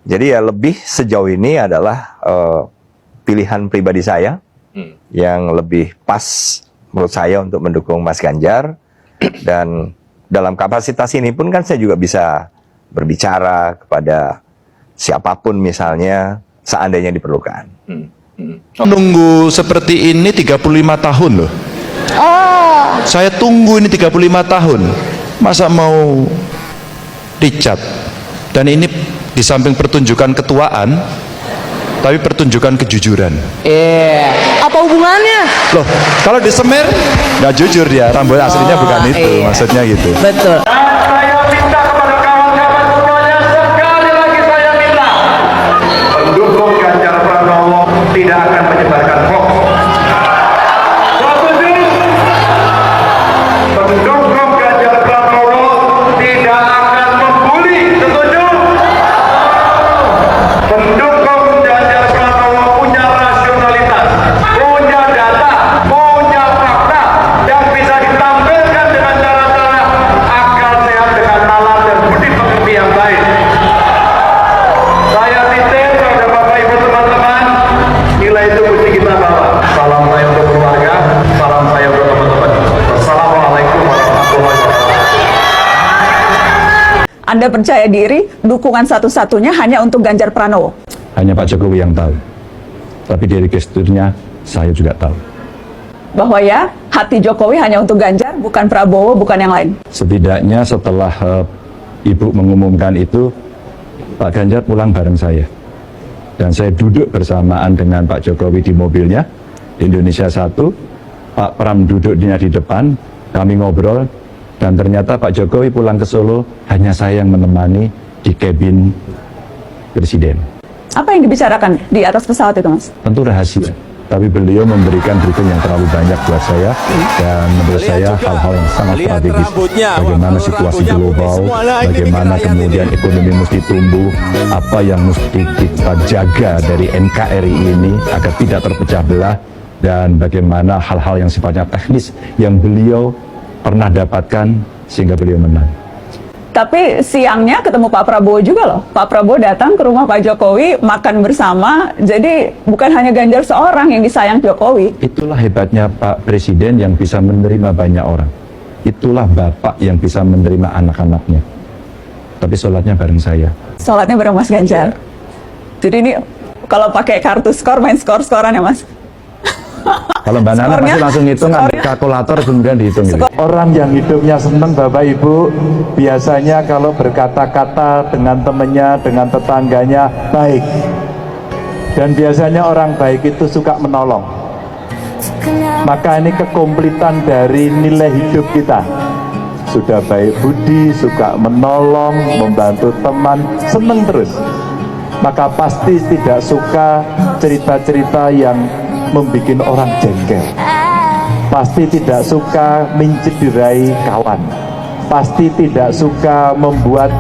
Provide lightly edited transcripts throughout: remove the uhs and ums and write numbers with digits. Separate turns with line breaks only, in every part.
Jadi ya lebih sejauh ini adalah pilihan pribadi saya yang lebih pas menurut saya untuk mendukung Mas Ganjar. Dan dalam kapasitas ini pun kan saya juga bisa berbicara kepada siapapun misalnya seandainya diperlukan.
Nunggu seperti ini 35 tahun loh. Saya tunggu ini 35 tahun. Masa mau dicat? Dan ini di samping pertunjukan ketuaan, tapi pertunjukan kejujuran.
Apa hubungannya?
Loh, kalau di Semer nggak jujur dia, rambut aslinya bukan itu, maksudnya gitu.
Betul.
Saya minta kepada kawan-kawan semuanya, sekali lagi saya minta, pendukung Ganjar Pranowo tidak akan menyebarkan hoax. Setuju? Pendukung Ganjar Pranowo tidak akan membuli. Setuju? Pendukung Ganjar Pranowo punya rasionalitas, punya data, punya fakta yang bisa ditampilkan dengan cara-cara akal sehat dengan nalar dan budi pekerti yang baik. Saya titip kepada Bapak Ibu teman-teman, nilai itu mesti kita bawa. Salam saya untuk keluarga, salam saya untuk teman-teman. Wassalamualaikum warahmatullahi wabarakatuh.
Anda percaya diri, dukungan satu-satunya hanya untuk Ganjar Pranowo.
Hanya Pak Jokowi yang tahu. Tapi dari gesturnya saya juga tahu.
Bahwa ya, hati Jokowi hanya untuk Ganjar, bukan Prabowo, bukan yang lain.
Setidaknya setelah Ibu mengumumkan itu, Pak Ganjar pulang bareng saya. Dan saya duduk bersamaan dengan Pak Jokowi di mobilnya, di Indonesia 1. Pak Pram duduknya di depan, kami ngobrol. Dan ternyata Pak Jokowi pulang ke Solo, hanya saya yang menemani di kabin Presiden.
Apa yang dibicarakan di atas pesawat itu, Mas?
Tentu rahasia, tapi beliau memberikan briefing yang terlalu banyak buat saya, dan menurut saya hal-hal yang sangat strategis. Bagaimana situasi global, bagaimana kemudian ekonomi mesti tumbuh, apa yang mesti kita jaga dari NKRI ini agar tidak terpecah belah, dan bagaimana hal-hal yang sifatnya teknis yang beliau pernah dapatkan sehingga beliau menang.
Tapi siangnya ketemu Pak Prabowo juga loh. Pak Prabowo datang ke rumah Pak Jokowi, makan bersama. Jadi bukan hanya Ganjar seorang yang disayang Jokowi.
Itulah hebatnya Pak Presiden yang bisa menerima banyak orang. Itulah Bapak yang bisa menerima anak-anaknya. Tapi sholatnya bareng saya.
Sholatnya bareng Mas Ganjar. Jadi ini kalau pakai kartu skor, main skor-skoran ya Mas?
Kalau Mbak Nana pasti langsung hitung, ambil kalkulator kemudian dihitung gitu.
Orang yang hidupnya senang Bapak Ibu biasanya kalau berkata-kata dengan temannya, dengan tetangganya baik. Dan biasanya orang baik itu suka menolong. Maka ini kekomplitan dari nilai hidup kita. Sudah baik budi, suka menolong, membantu teman, senang terus. Maka pasti tidak suka cerita-cerita yang membuat orang jengkel. Pasti tidak suka mencederai kawan. Pasti tidak suka membuat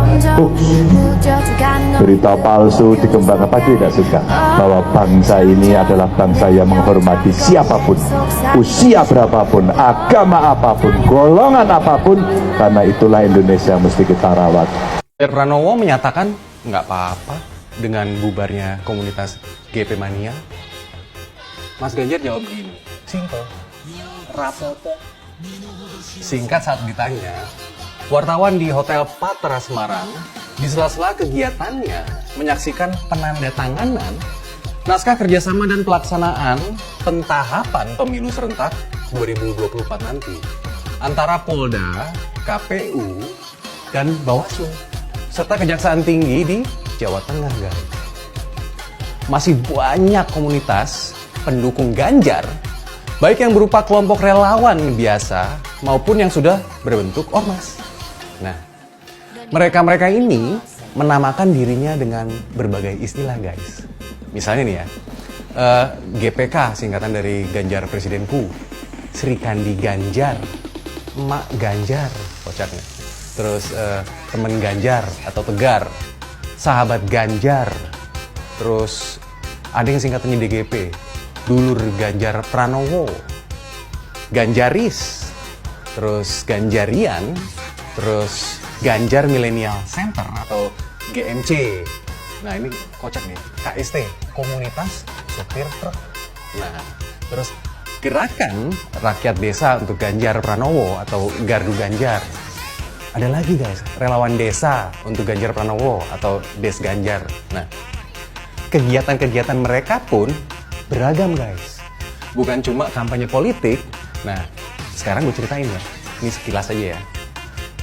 berita palsu dikembangkan. Pasti tidak suka. Bahwa bangsa ini adalah bangsa yang menghormati siapapun, usia berapapun, agama apapun, golongan apapun. Karena itulah Indonesia yang mesti kita rawat.
Pranowo menyatakan nggak apa-apa dengan bubarnya komunitas GP Mania. Mas Ganjar jawab gini, simple, rapopo. Singkat saat ditanya, wartawan di Hotel Patra Semarang di sela-sela kegiatannya menyaksikan penandatanganan naskah kerjasama dan pelaksanaan pentahapan pemilu serentak 2024 nanti antara Polda, KPU, dan Bawaslu serta Kejaksaan Tinggi di Jawa Tengah, guys. Masih banyak komunitas pendukung Ganjar, baik yang berupa kelompok relawan biasa maupun yang sudah berbentuk ormas. Nah, mereka-mereka ini menamakan dirinya dengan berbagai istilah, guys. Misalnya nih ya, GPK singkatan dari Ganjar Presidenku, Sri Kandi Ganjar, Mak Ganjar, kocaknya. Terus temen Ganjar atau Tegar, sahabat Ganjar. Terus ada yang singkatannya DGP, Dulur Ganjar Pranowo, Ganjaris, terus Ganjarian, terus Ganjar Millennial Center atau GMC, Nah ini kocak nih, KST, Komunitas Sopir Truk. Nah, terus Gerakan Rakyat Desa untuk Ganjar Pranowo atau Gardu Ganjar. Ada lagi guys, Relawan Desa untuk Ganjar Pranowo atau Des Ganjar. Nah, kegiatan-kegiatan mereka pun beragam guys. Bukan cuma kampanye politik. Nah, sekarang gue ceritain ya. Ini sekilas aja ya.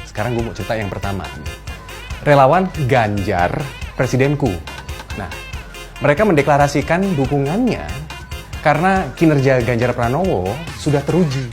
Sekarang gue mau cerita yang pertama. Relawan Ganjar Presidenku. Nah, mereka mendeklarasikan dukungannya karena kinerja Ganjar Pranowo sudah teruji